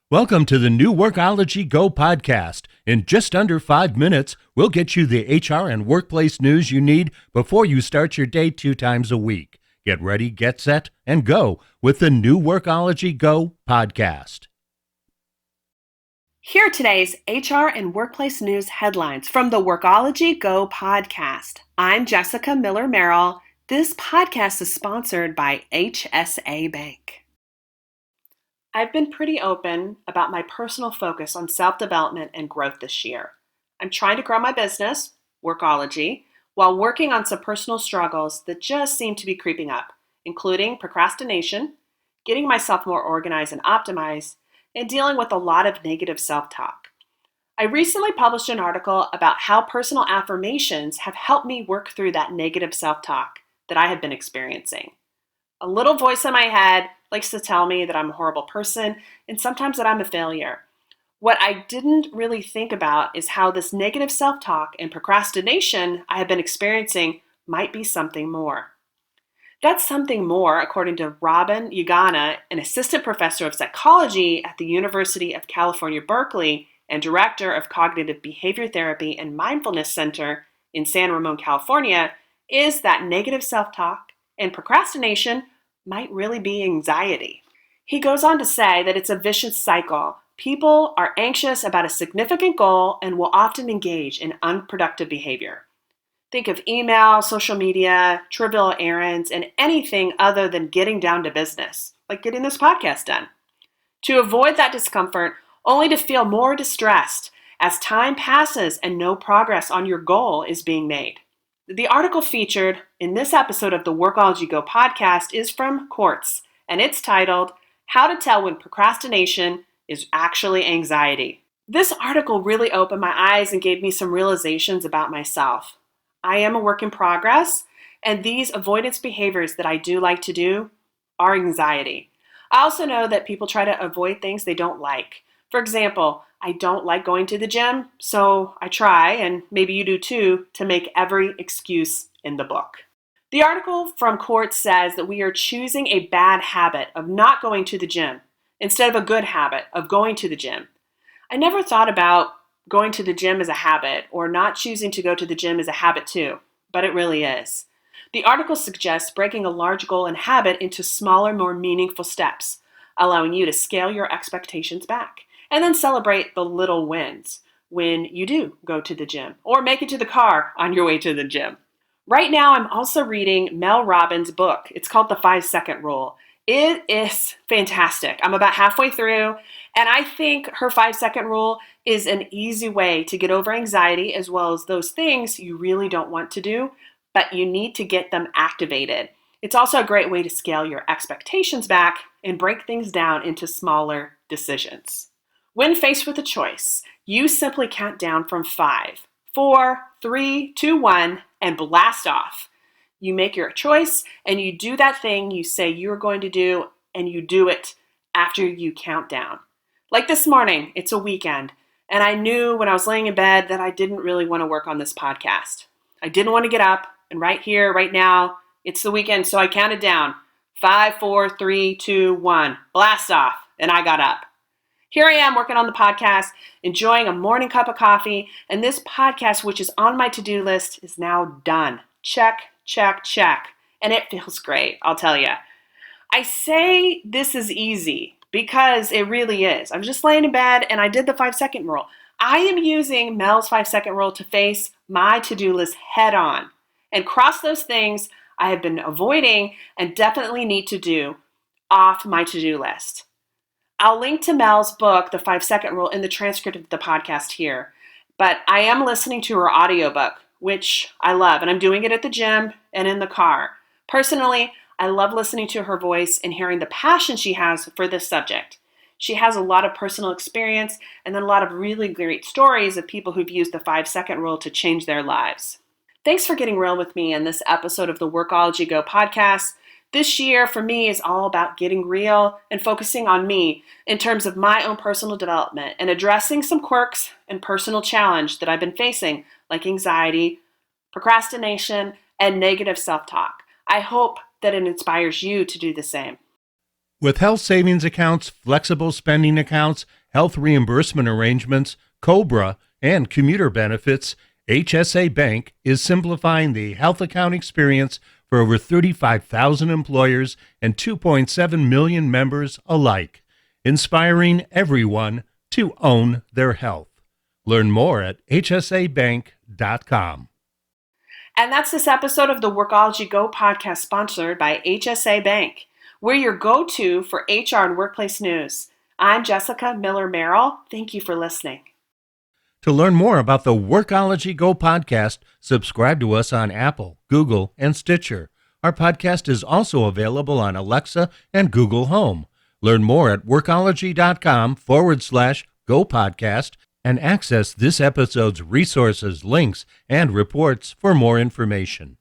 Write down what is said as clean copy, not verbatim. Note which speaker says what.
Speaker 1: Welcome to the new Workology Go Podcast. In just under 5 minutes, we'll get you the HR and workplace news you need before you start your day 2 times a week. Get ready, get set, and go with the new Workology Go Podcast.
Speaker 2: Here are today's HR and workplace news headlines from the Workology Go Podcast. I'm Jessica Miller-Merrill. This podcast is sponsored by HSA Bank. I've been pretty open about my personal focus on self-development and growth this year. I'm trying to grow my business, Workology, while working on some personal struggles that just seem to be creeping up, including procrastination, getting myself more organized and optimized, and dealing with a lot of negative self-talk. I recently published an article about how personal affirmations have helped me work through that negative self-talk that I have been experiencing. A little voice in my head likes to tell me that I'm a horrible person and sometimes that I'm a failure. What I didn't really think about is how this negative self-talk and procrastination I have been experiencing might be something more. That's something more, according to Robin Yagana, an assistant professor of psychology at the University of California, Berkeley, and director of Cognitive Behavior Therapy and Mindfulness Center in San Ramon, California, is that negative self-talk and procrastination might really be anxiety. He goes on to say that it's a vicious cycle. People are anxious about a significant goal and will often engage in unproductive behavior. Think of email, social media, trivial errands, and anything other than getting down to business, like getting this podcast done. To avoid that discomfort, only to feel more distressed as time passes and no progress on your goal is being made. The article featured in this episode of the Workology Go podcast is from Quartz, and it's titled, How to Tell When Procrastination is Actually Anxiety. This article really opened my eyes and gave me some realizations about myself. I am a work in progress, and these avoidance behaviors that I do like to do are anxiety. I also know that people try to avoid things they don't like. For example, I don't like going to the gym, so I try, and maybe you do too, to make every excuse in the book. The article from Quartz says that we are choosing a bad habit of not going to the gym instead of a good habit of going to the gym. I never thought about going to the gym as a habit or not choosing to go to the gym as a habit too, but it really is. The article suggests breaking a large goal and habit into smaller, more meaningful steps, allowing you to scale your expectations back. And then celebrate the little wins when you do go to the gym or make it to the car on your way to the gym. Right now, I'm also reading Mel Robbins' book. It's called The 5-Second Rule. It is fantastic. I'm about halfway through, and I think her 5-second rule is an easy way to get over anxiety as well as those things you really don't want to do, but you need to get them activated. It's also a great way to scale your expectations back and break things down into smaller decisions. When faced with a choice, you simply count down from 5, 4, 3, 2, 1, and blast off. You make your choice and you do that thing you say you're going to do, and you do it after you count down. Like this morning, it's a weekend, and I knew when I was laying in bed that I didn't really want to work on this podcast. I didn't want to get up, and right here, right now, it's the weekend, so I counted down. 5, 4, 3, 2, 1, blast off, and I got up. Here I am working on the podcast, enjoying a morning cup of coffee, and this podcast, which is on my to-do list, is now done. Check, check, check. And it feels great, I'll tell you. I say this is easy because it really is. I'm just laying in bed and I did the 5-second rule. I am using Mel's 5-second rule to face my to-do list head on and cross those things I have been avoiding and definitely need to do off my to-do list. I'll link to Mel's book, The 5-Second Rule, in the transcript of the podcast here. But I am listening to her audiobook, which I love, and I'm doing it at the gym and in the car. Personally, I love listening to her voice and hearing the passion she has for this subject. She has a lot of personal experience and then a lot of really great stories of people who've used the 5-second rule to change their lives. Thanks for getting real with me in this episode of the Workology Go podcast. This year for me is all about getting real and focusing on me in terms of my own personal development and addressing some quirks and personal challenge that I've been facing, like anxiety, procrastination, and negative self-talk. I hope that it inspires you to do the same.
Speaker 1: With health savings accounts, flexible spending accounts, health reimbursement arrangements, COBRA, and commuter benefits, HSA Bank is simplifying the health account experience for over 35,000 employers and 2.7 million members alike, inspiring everyone to own their health. Learn more at hsabank.com.
Speaker 2: And that's this episode of the Workology Go podcast, sponsored by HSA Bank. We're your go-to for HR and workplace news. I'm Jessica Miller Merrill. Thank you for listening.
Speaker 1: To learn more about the Workology Go podcast, subscribe to us on Apple, Google, and Stitcher. Our podcast is also available on Alexa and Google Home. Learn more at workology.com/go podcast and access this episode's resources, links, and reports for more information.